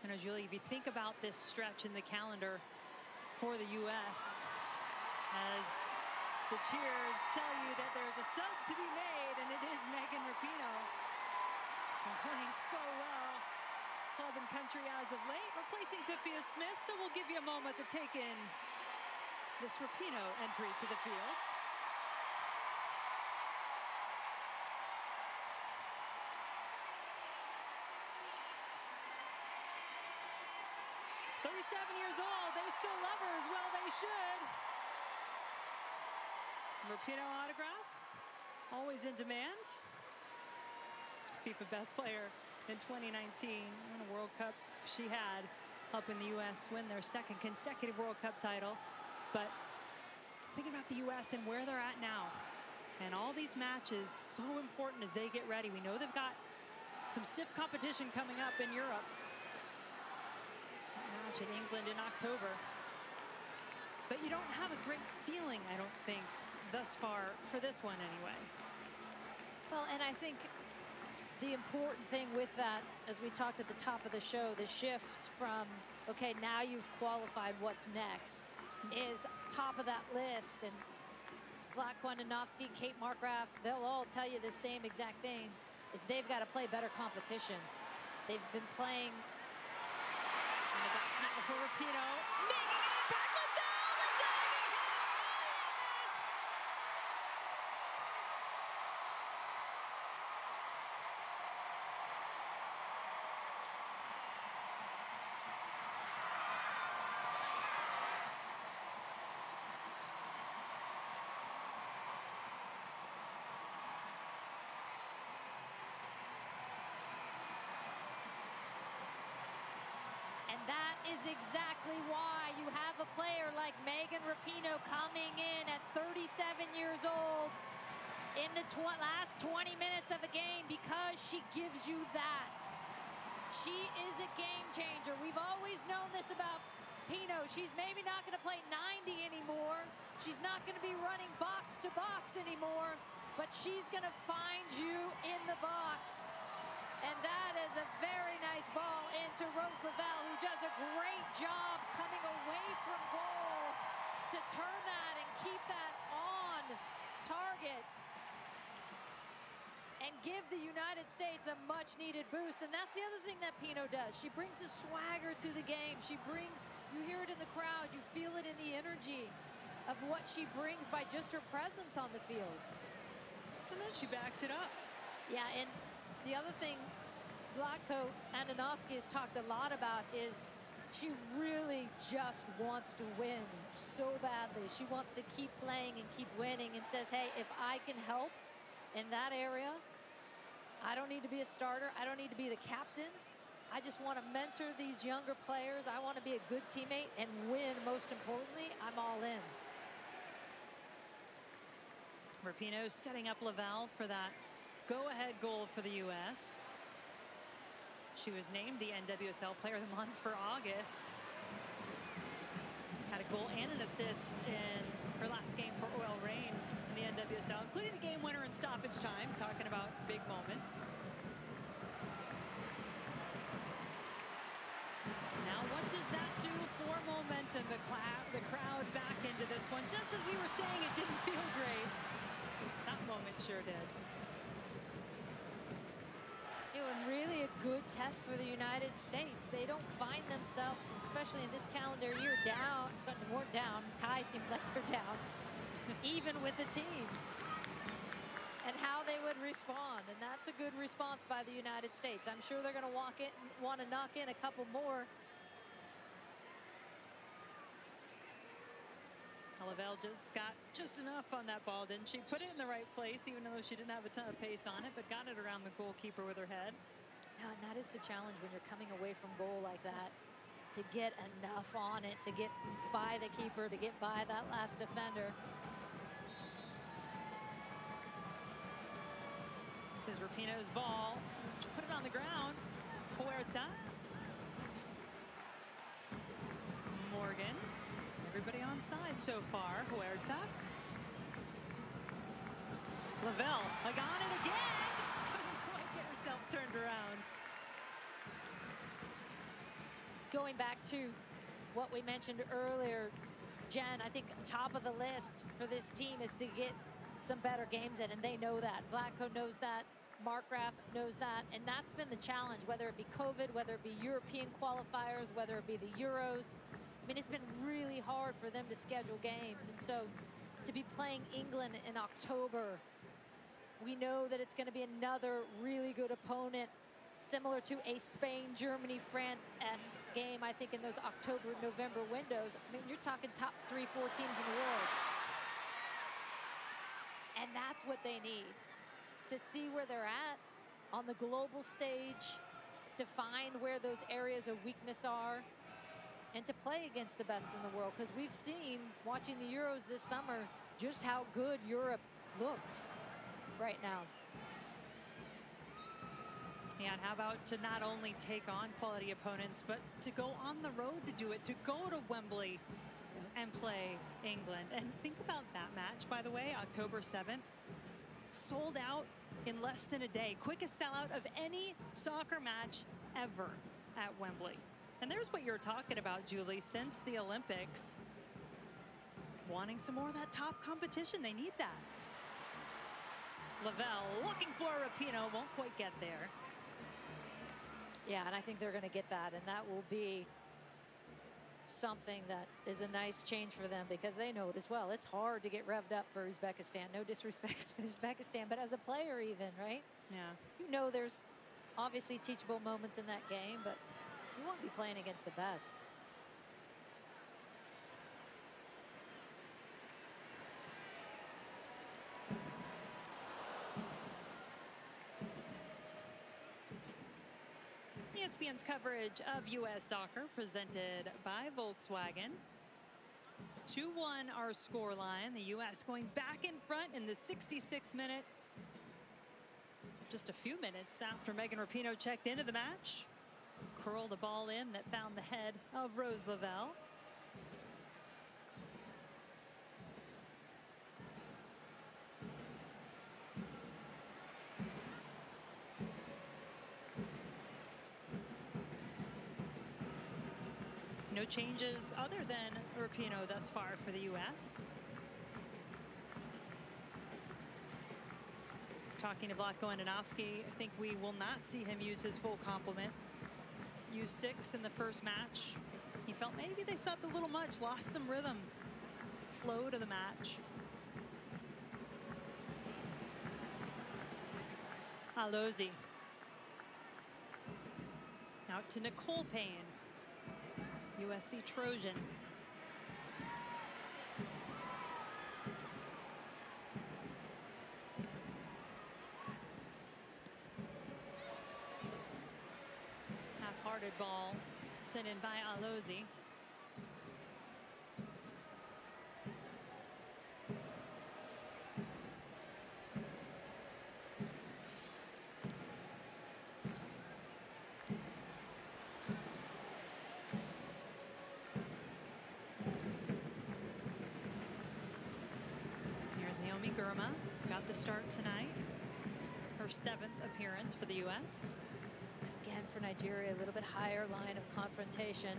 You know, Julie, if you think about this stretch in the calendar for the U.S., as the cheers tell you that there's a sub to be made, and it is Megan Rapinoe. She's been playing so well, club and country as of late, replacing Sophia Smith, so we'll give you a moment to take in this Rapinoe entry to the field. Years old, they still love her as well, they should. Rapinoe autograph, always in demand. FIFA Best Player in 2019, and a World Cup she had, helping the U.S. win their second consecutive World Cup title. But thinking about the U.S. and where they're at now, and all these matches, so important as they get ready. We know they've got some stiff competition coming up in Europe. Match in England in October. But you don't have a great feeling, I don't think, thus far for this one anyway. Well, and I think the important thing with that, as we talked at the top of the show, the shift from, okay, now you've qualified, what's next, is top of that list. And Vlatko Andonovski, Kate Markgraf, they'll all tell you the same exact thing, is they've got to play better competition. They've been playing. For Rapinoe, making an impact. Liddell, the diving And that is exactly why you have a player like Megan Rapinoe coming in at 37 years old in the last 20 minutes of a game, because she gives you that. She is a game changer. We've always known this about Pinoe. She's maybe not going to play 90 anymore. She's not going to be running box to box anymore, but she's going to find you in the box. And that is a very nice ball into Rose Lavelle, who does a great job coming away from goal to turn that and keep that on target and give the United States a much-needed boost. And that's the other thing that Pinoe does. She brings a swagger to the game. She brings, you hear it in the crowd, you feel it in the energy of what she brings by just her presence on the field. And then she backs it up. Yeah, and the other thing Vlatko Andonovski has talked a lot about is she really just wants to win so badly. She wants to keep playing and keep winning, and says, hey, if I can help in that area, I don't need to be a starter. I don't need to be the captain. I just want to mentor these younger players. I want to be a good teammate and win, most importantly. I'm all in. Rapinoe setting up Lavelle for that go-ahead goal for the U.S. She was named the NWSL Player of the Month for August. Had a goal and an assist in her last game for Oil Reign in the NWSL, including the game winner in stoppage time, talking about big moments. Now, what does that do for momentum? The crowd back into this one. Just as we were saying, it didn't feel great. That moment sure did. You know, and really a good test for the United States. They don't find themselves, especially in this calendar year, down. Something more down. Ty seems like they're down, even with the team. And how they would respond, and that's a good response by the United States. I'm sure they're going to want to knock in a couple more. Lavelle just got just enough on that ball, didn't she? Put it in the right place, even though she didn't have a ton of pace on it, but got it around the goalkeeper with her head. No, and that is the challenge when you're coming away from goal like that, to get enough on it, to get by the keeper, to get by that last defender. This is Rapinoe's ball. She put it on the ground. Huerta. Morgan. Everybody on side so far. Huerta. Lavelle, like on it again. Couldn't quite get herself turned around. going back to what we mentioned earlier, Jen, I think top of the list for this team is to get some better games in, and they know that. Vlatko knows that. Markgraf knows that, and that's been the challenge, whether it be COVID, whether it be European qualifiers, whether it be the Euros. I mean, it's been really hard for them to schedule games, and so to be playing England in October, we know that it's going to be another really good opponent, similar to a Spain, Germany, France-esque game, I think, in those October, November windows. I mean, you're talking top 3-4 teams in the world. And that's what they need, to see where they're at on the global stage, to find where those areas of weakness are, and to play against the best in the world. Because we've seen, watching the Euros this summer, just how good Europe looks right now. Yeah, and how about to not only take on quality opponents, but to go on the road to do it, to go to Wembley and play England. And think about that match, by the way, October 7th. Sold out in less than a day. Quickest sellout of any soccer match ever at Wembley. And there's what you're talking about, Julie, since the Olympics. Wanting some more of that top competition. They need that. Lavelle looking for Rapinoe, won't quite get there. Yeah, and I think they're going to get that, and that will be something that is a nice change for them, because they know it as well. It's hard to get revved up for Uzbekistan. No disrespect to Uzbekistan, but as a player even, right? Yeah. You know there's obviously teachable moments in that game, but you won't be playing against the best. ESPN's coverage of U.S. soccer presented by Volkswagen. 2-1 our scoreline. The U.S. going back in front in the 66th minute. Just a few minutes after Megan Rapinoe checked into the match. Curled the ball in that found the head of Rose Lavelle. No changes other than Rapinoe thus far for the U.S. Talking to Vlatko Andonovski, I think we will not see him use his full complement. Used 6 in the first match. He felt maybe they subbed a little much, lost some rhythm, flow to the match. Alozi. Out to Nicole Payne. USC Trojan. Half-hearted ball sent in by Alozi. Gurma got the start tonight. Her 7th appearance for the U.S. Again, for Nigeria, a little bit higher line of confrontation,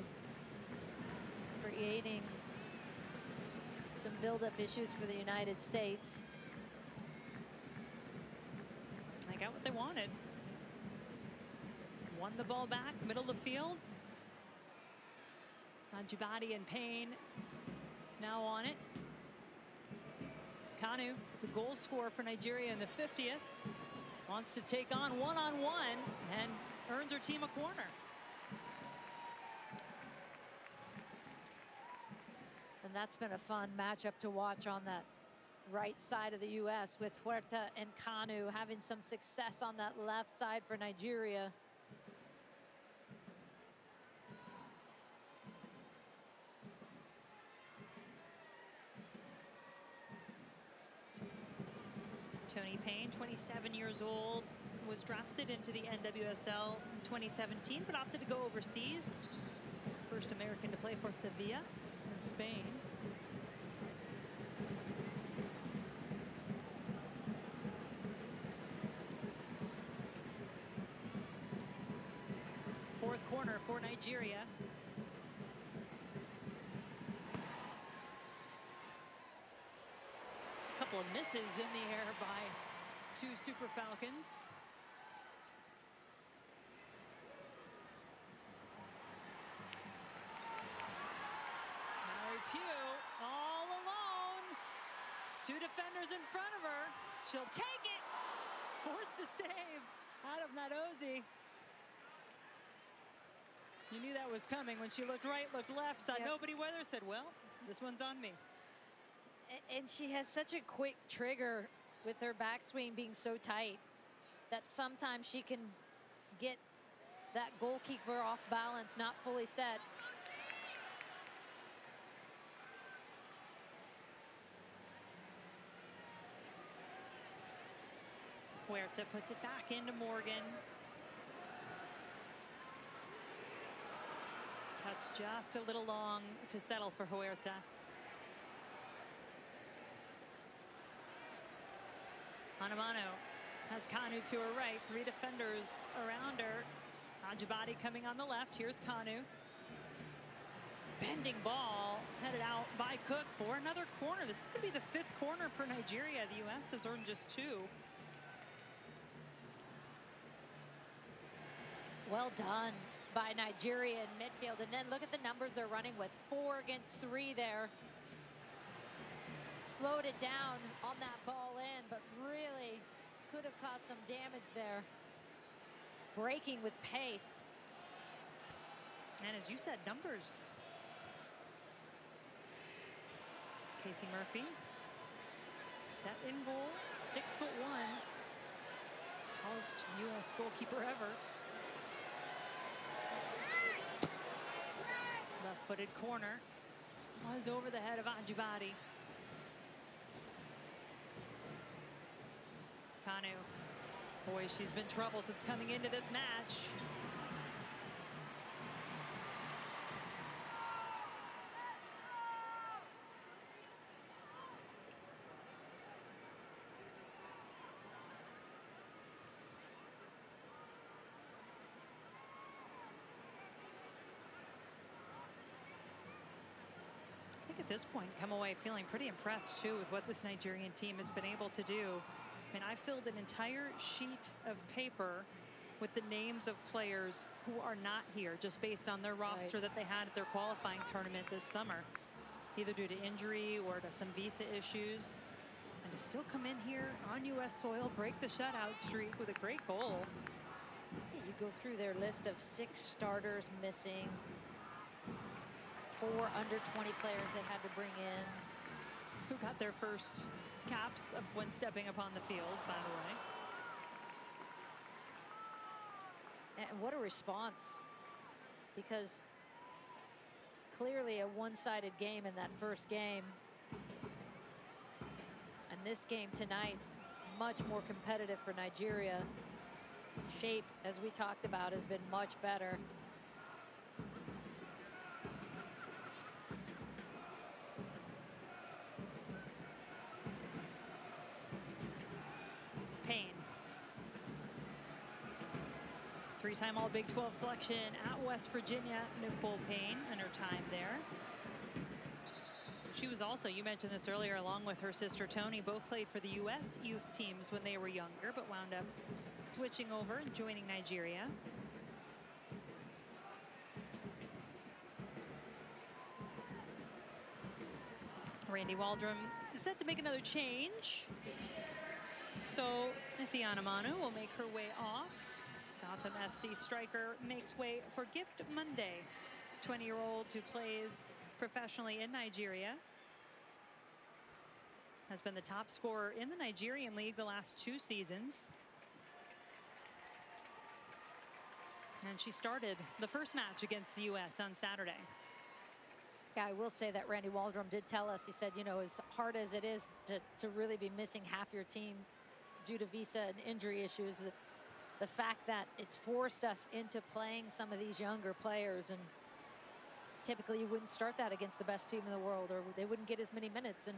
creating some build-up issues for the United States. They got what they wanted. Won the ball back, middle of the field. Djibouti and Payne now on it. Kanu, the goal scorer for Nigeria in the 50th, wants to take on one-on-one and earns her team a corner. And that's been a fun matchup to watch on that right side of the U.S. with Huerta and Kanu having some success on that left side for Nigeria. Tony Payne, 27 years old, was drafted into the NWSL in 2017, but opted to go overseas. First American to play for Sevilla in Spain. Fourth corner for Nigeria. misses in the air by 2 Super Falcons. Mallory Pugh all alone. 2 defenders in front of her. She'll take it. Forced to save out of Nadozi. You knew that was coming when she looked right, looked left, saw nobody with her, said, well, this one's on me. And she has such a quick trigger with her backswing being so tight that sometimes she can get that goalkeeper off balance, not fully set. Huerta puts it back into Morgan. Touch just a little long to settle for Huerta. Hanamano has Kanu to her right, 3 defenders around her. Ajibade coming on the left. Here's Kanu. Bending ball headed out by Cook for another corner. This is going to be the 5th corner for Nigeria. The U.S. has earned just 2. Well done by Nigeria in midfield. And then look at the numbers they're running with. 4 against 3 there. Slowed it down on that ball in, but really could have caused some damage there. Breaking with pace. And as you said, numbers. Casey Murphy, set in goal, 6'1", tallest U.S. goalkeeper ever. Left-footed corner was over the head of Ajibade. Kanu, boy, she's been trouble since coming into this match. I think at this point, come away feeling pretty impressed too with what this Nigerian team has been able to do. I mean, I filled an entire sheet of paper with the names of players who are not here just based on their roster that they had at their qualifying tournament this summer, either due to injury or to some visa issues. And to still come in here on U.S. soil, break the shutout streak with a great goal. You go through their list of 6 starters missing, 4 under 20 players they had to bring in. Who got their first caps when stepping upon the field, by the way. And what a response, because clearly a one-sided game in that first game. And this game tonight, much more competitive for Nigeria. Shape, as we talked about, has been much better. Payne. 3-time All Big 12 selection at West Virginia, Nicole Payne, and her time there. She was also, you mentioned this earlier, along with her sister Tony, both played for the U.S. youth teams when they were younger, but wound up switching over and joining Nigeria. Randy Waldrum is set to make another change. So Ifiana Manu will make her way off. Gotham FC striker makes way for Gift Monday, 20-year-old who plays professionally in Nigeria. Has been the top scorer in the Nigerian league the last 2 seasons. And she started the first match against the U.S. on Saturday. Yeah, I will say that Randy Waldrum did tell us, he said, you know, as hard as it is to really be missing half your team due to visa and injury issues, that the fact that it's forced us into playing some of these younger players, and typically you wouldn't start that against the best team in the world, or they wouldn't get as many minutes, and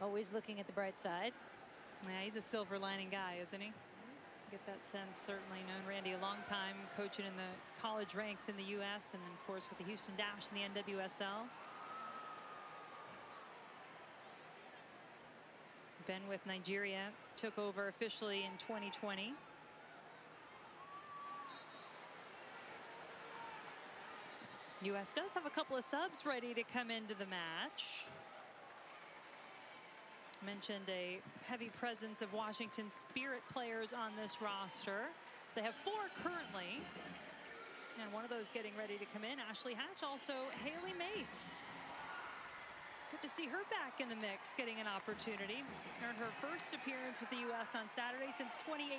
always looking at the bright side. Yeah, he's a silver lining guy, isn't he? Get that sense, certainly. Known Randy a long time, coaching in the college ranks in the U.S. and then, of course, with the Houston Dash in the NWSL. been with Nigeria, took over officially in 2020. U.S. does have a couple of subs ready to come into the match. Mentioned a heavy presence of Washington Spirit players on this roster. They have 4 currently, and one of those getting ready to come in, Ashley Hatch. Also Haley Mace. Good to see her back in the mix, getting an opportunity. Earned her first appearance with the U.S. on Saturday since 2018,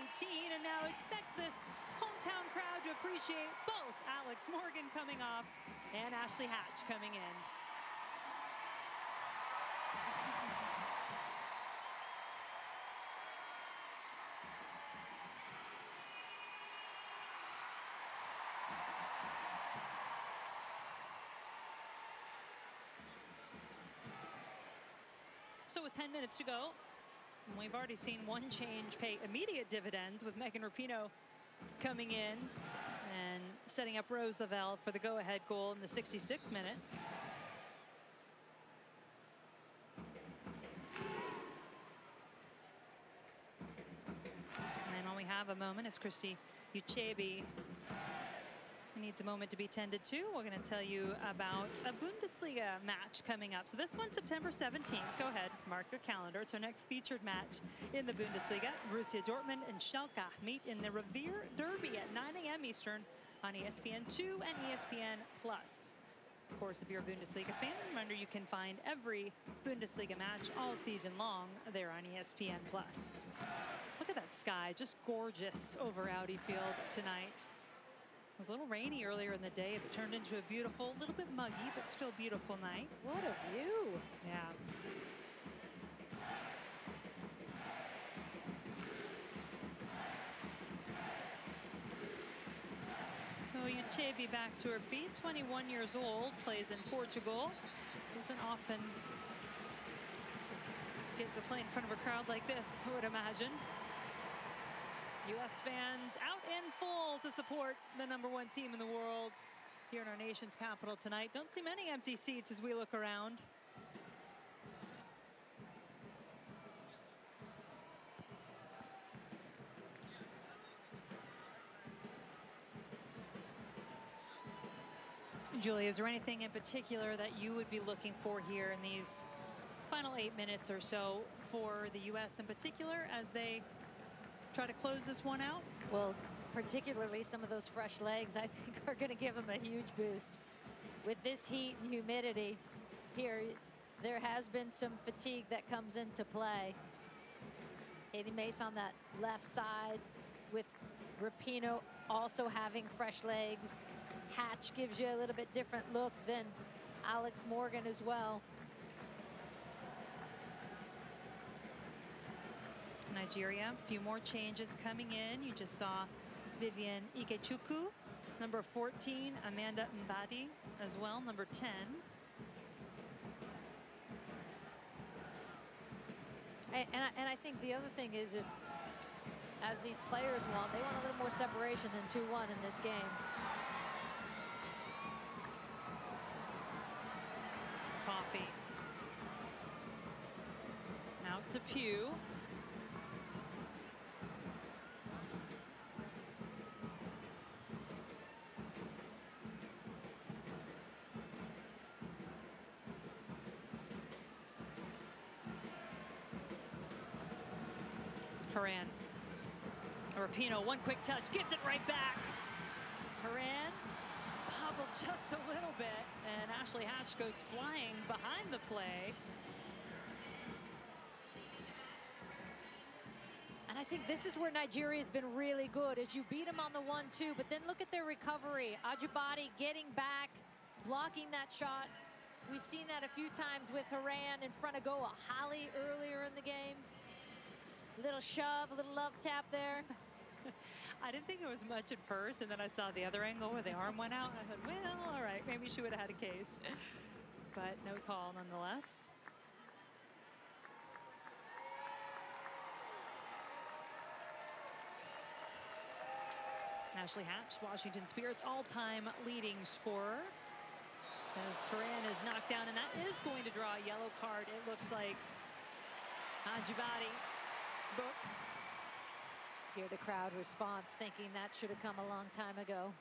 and now expect this hometown crowd to appreciate both Alex Morgan coming off and Ashley Hatch coming in. So with 10 minutes to go, we've already seen one change pay immediate dividends, with Megan Rapinoe coming in and setting up Rose Lavelle for the go-ahead goal in the 66th minute. And when we have a moment, as Christy Ucheibe needs a moment to be tended to, we're going to tell you about a Bundesliga match coming up. So this one, September 17th. Go ahead, mark your calendar. It's our next featured match in the Bundesliga. Borussia Dortmund and Schalke meet in the Revier Derby at 9 a.m. Eastern on ESPN2 and ESPN+. Of course, if you're a Bundesliga fan, remember you can find every Bundesliga match all season long there on ESPN+. Look at that sky, just gorgeous over Audi Field tonight. It was a little rainy earlier in the day. It turned into a beautiful, little bit muggy, but still beautiful night. What a view. Yeah. So Ucheibe back to her feet, 21 years old, plays in Portugal. Doesn't often get to play in front of a crowd like this, I would imagine. U.S. fans out in full to support the #1 team in the world here in our nation's capital tonight. Don't see many empty seats as we look around. Julie, is there anything in particular that you would be looking for here in these final 8 minutes or so for the U.S. in particular as they try to close this one out? Well, particularly some of those fresh legs, I think, are going to give them a huge boost. With this heat and humidity here, there has been some fatigue that comes into play. Haley Mace on that left side, with Rapinoe also having fresh legs. Hatch gives you a little bit different look than Alex Morgan as well. Nigeria, a few more changes coming in. You just saw Vivian Ikechukwu, number 14, Amanda Mbadi as well, number 10. And I think the other thing is, if, as these players want, they want a little more separation than 2-1 in this game. Coffee. Out to Pugh. Horan. Rapinoe, one quick touch, gives it right back. Horan hobbled just a little bit, and Ashley Hatch goes flying behind the play. And I think this is where Nigeria's been really good, is you beat them on the 1-2, but then look at their recovery. Ajibade getting back, blocking that shot. We've seen that a few times with Horan in front of Goa Holly earlier in the game. Little shove, a little love tap there. I didn't think it was much at first, and then I saw the other angle where the arm went out. I thought, well, all right, maybe she would have had a case. But no call nonetheless. Ashley Hatch, Washington Spirit's all-time leading scorer, as Horan is knocked down, and that is going to draw a yellow card, it looks like. Anjibadi booked. Hear the crowd response, thinking that should have come a long time ago.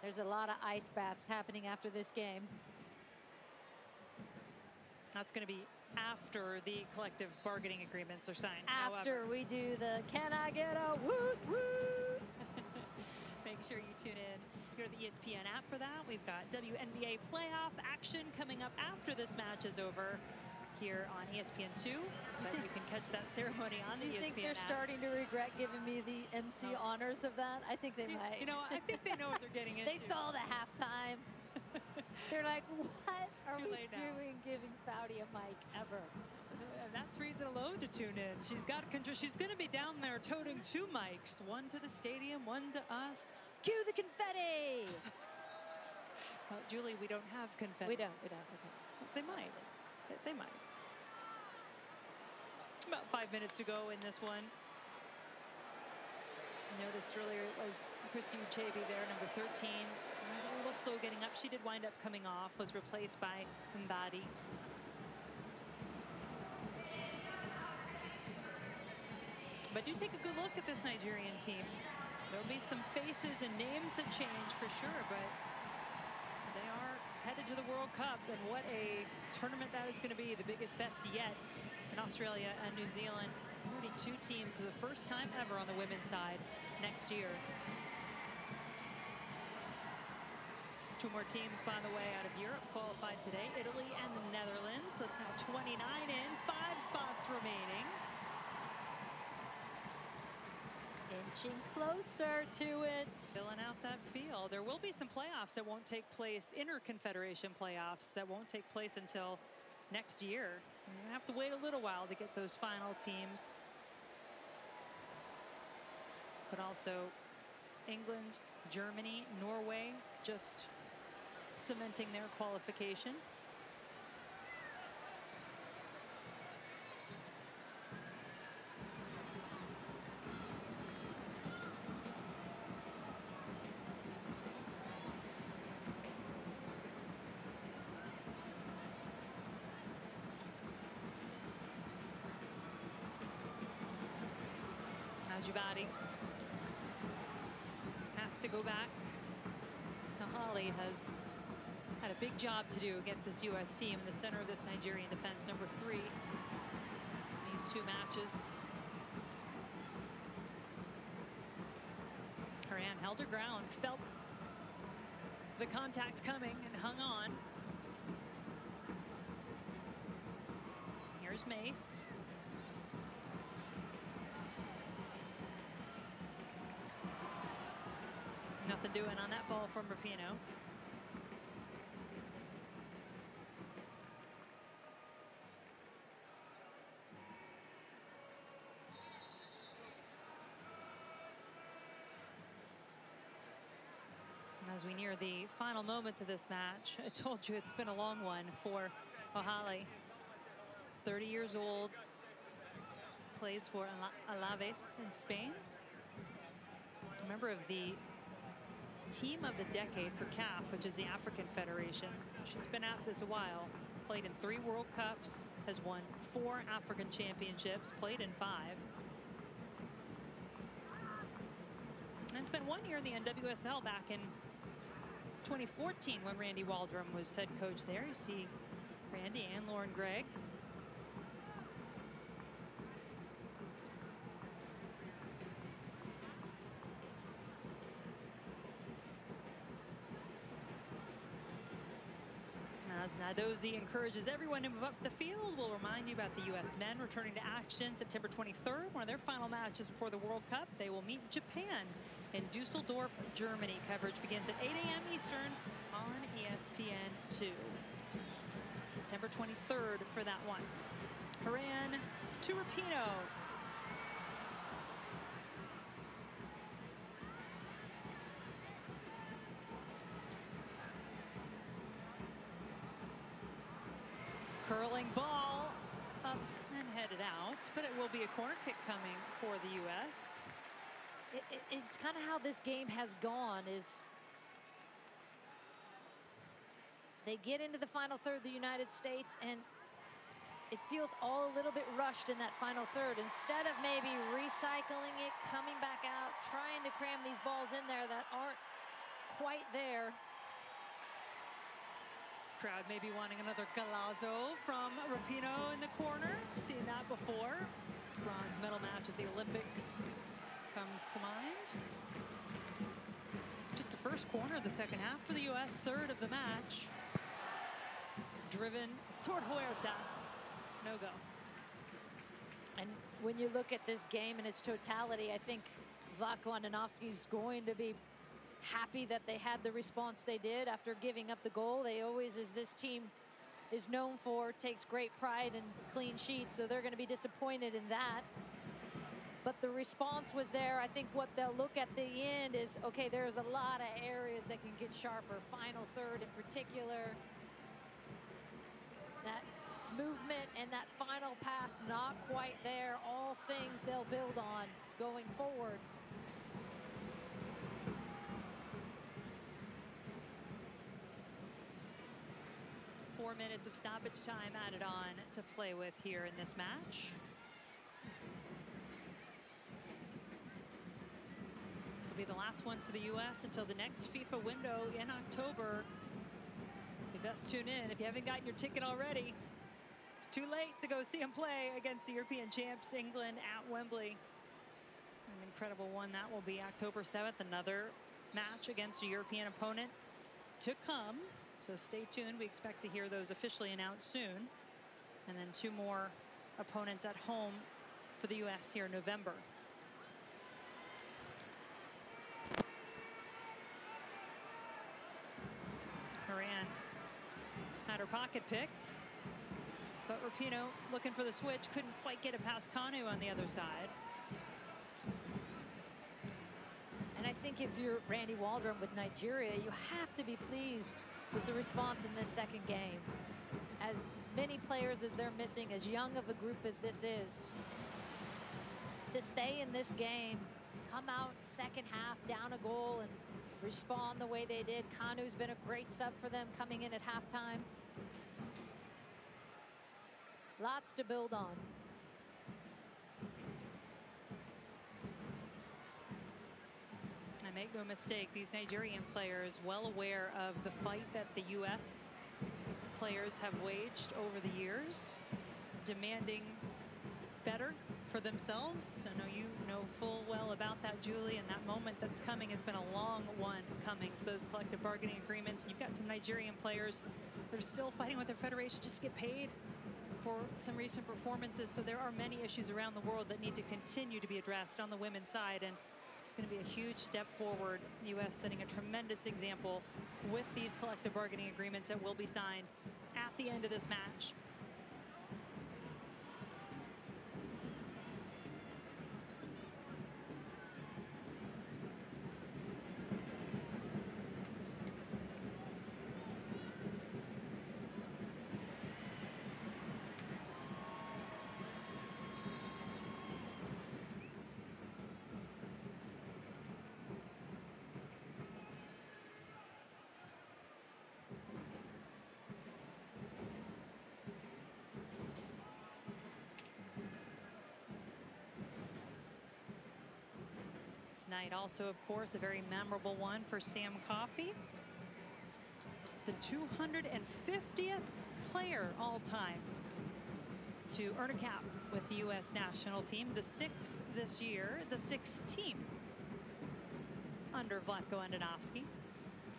There's a lot of ice baths happening after this game. That's going to be after the collective bargaining agreements are signed. After we do the "Can I get a woot woot?" Make sure you tune in. Go to the ESPN app for that. We've got WNBA playoff action coming up after this match is over here on ESPN2. But you can catch that ceremony on the ESPN app. Do you think they're starting to regret giving me the MC honors of that? I think they might. You know, I think they know what they're getting into. They saw the halftime. They're like, what are we doing giving Foudy a mic ever? And that's reason alone to tune in. She's got control. She's going to be down there toting 2 mics, one to the stadium, one to us. Cue the confetti. Well, Julie, we don't have confetti. We don't. Okay. They might. They might. About 5 minutes to go in this one. Noticed earlier it was Christy Uchebe there, number 13. Was a little slow getting up. She did wind up coming off, was replaced by Mbadi. But do take a good look at this Nigerian team. There'll be some faces and names that change for sure, but they are headed to the World Cup, and what a tournament that is going to be, the biggest, best yet in Australia and New Zealand. Already 2 teams for the first time ever on the women's side next year. 2 more teams, by the way, out of Europe qualified today, Italy and the Netherlands. So it's now 29 in, 5 spots remaining. Inching closer to it. Filling out that field. There will be some playoffs that won't take place, inter-confederation playoffs that won't take place until next year. You're gonna have to wait a little while to get those final teams. But also England, Germany, Norway, just cementing their qualification. Ajibadi has to go back. Now Holly has had a big job to do against this U.S. team in the center of this Nigerian defense, number 3. These 2 matches. Haran held her ground, felt the contact coming and hung on. Here's Mace. Nothing doing on that ball from Rapinoe. As we near the final moments of this match, I told you it's been a long one for Ohali. 30 years old, plays for Alaves in Spain. A member of the Team of the Decade for CAF, which is the African Federation. She's been at this a while. Played in 3 World Cups, has won 4 African Championships, played in 5. And spent 1 year in the NWSL back in 2014 when Randy Waldrum was head coach there. You see Randy and Lauren Gregg. As Nadozi encourages everyone to move up the field, we'll remind you about the U.S. men returning to action September 23rd. One of their final matches before the World Cup. They will meet Japan in Dusseldorf, Germany. Coverage begins at 8 a.m. Eastern on ESPN2. September 23rd for that one. Haran to Rapinoe. Curling ball up and headed out, but it will be a corner kick coming for the U.S. It's kind of how this game has gone, is they get into the final third of the United States, and it feels all a little bit rushed in that final third. Instead of maybe recycling it, coming back out, trying to cram these balls in there that aren't quite there. Crowd maybe wanting another golazo from Rapinoe in the corner. Seen that before. Bronze medal match at the Olympics comes to mind. Just the first corner of the second half for the U.S., third of the match. Driven toward Huerta. No go. And when you look at this game in its totality, I think Vlatko Andonovski is going to be happy that they had the response they did after giving up the goal. They always, as this team is known for, takes great pride in clean sheets, so they're going to be disappointed in that. But the response was there. I think what they'll look at the end is, okay, there's a lot of areas that can get sharper. Final third in particular. That movement and that final pass not quite there. All things they'll build on going forward. Four minutes of stoppage time added on to play with here in this match. This will be the last one for the U.S. until the next FIFA window in October. You best tune in if you haven't gotten your ticket already. It's too late to go see them play against the European champs, England, at Wembley. An incredible one that will be October 7th. Another match against a European opponent to come. So stay tuned. We expect to hear those officially announced soon. And then two more opponents at home for the U.S. here in November. Moran had her pocket picked, but Rapinoe looking for the switch, couldn't quite get it past Kanu on the other side. And I think if you're Randy Waldrum with Nigeria, you have to be pleased with the response in this second game. As many players as they're missing, as young of a group as this is, to stay in this game, come out second half down a goal and respond the way they did. Kanu's been a great sub for them coming in at halftime. Lots to build on. And make no mistake, these Nigerian players well aware of the fight that the U.S. players have waged over the years, demanding better for themselves. I know you know full well about that, Julie, and that moment that's coming has been a long one coming for those collective bargaining agreements. And you've got some Nigerian players that are still fighting with their federation just to get paid for some recent performances. So there are many issues around the world that need to continue to be addressed on the women's side, and it's going to be a huge step forward. The U.S. setting a tremendous example with these collective bargaining agreements that will be signed at the end of this match. Night also, of course, a very memorable one for Sam Coffey. The 250th player all-time to earn a cap with the U.S. national team. The 6th this year, the 16th under Vlatko Andonovski.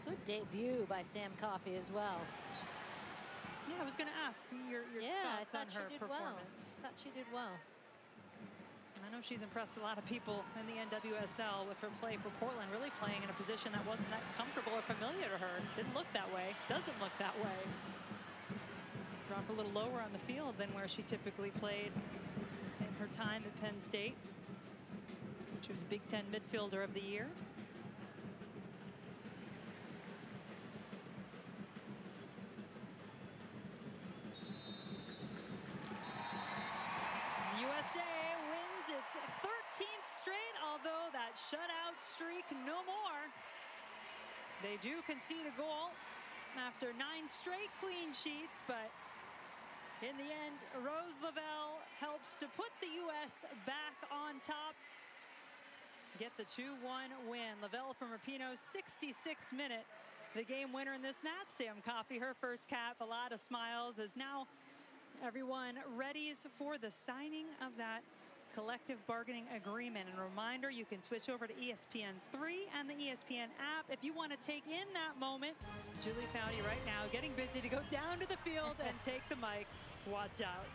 Good debut by Sam Coffey as well. Yeah, I was going to ask your thoughts on her performance. I thought she did well. I know she's impressed a lot of people in the NWSL with her play for Portland, really playing in a position that wasn't that comfortable or familiar to her. Didn't look that way, doesn't look that way. Dropped a little lower on the field than where she typically played in her time at Penn State. She was Big Ten midfielder of the year. It's 13th straight, although that shutout streak no more. They do concede a goal after 9 straight clean sheets, but In the end, Rose Lavelle helps to put the U.S. back on top. Get the 2-1 win. Lavelle from Rapinoe's 66th minute. The game winner in this match, Sam Coffey, her first cap. A lot of smiles as now everyone readies for the signing of that collective bargaining agreement. And a reminder, you can switch over to ESPN3 and the ESPN app if you want to take in that moment. Julie Foudy right now getting busy to go down to the field and take the mic. Watch out.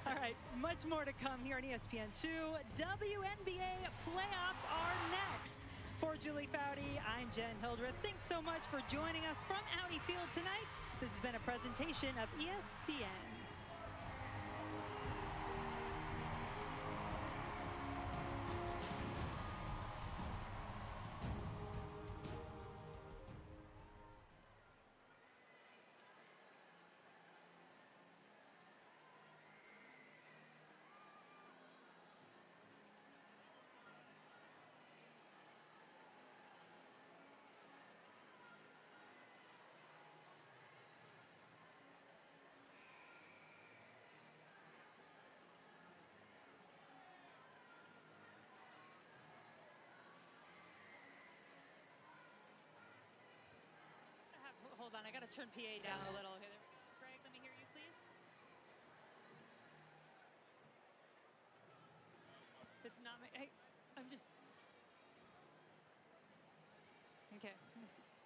All right, much more to come here on ESPN2. WNBA playoffs are next. For Julie Foudy, I'm Jen Hildreth. Thanks so much for joining us from Audi Field tonight. This has been a presentation of ESPN. Hold on, I got to turn PA down a little. Okay, there we go. Greg, let me hear you, please. It's not my, hey, I'm just, okay, let me see.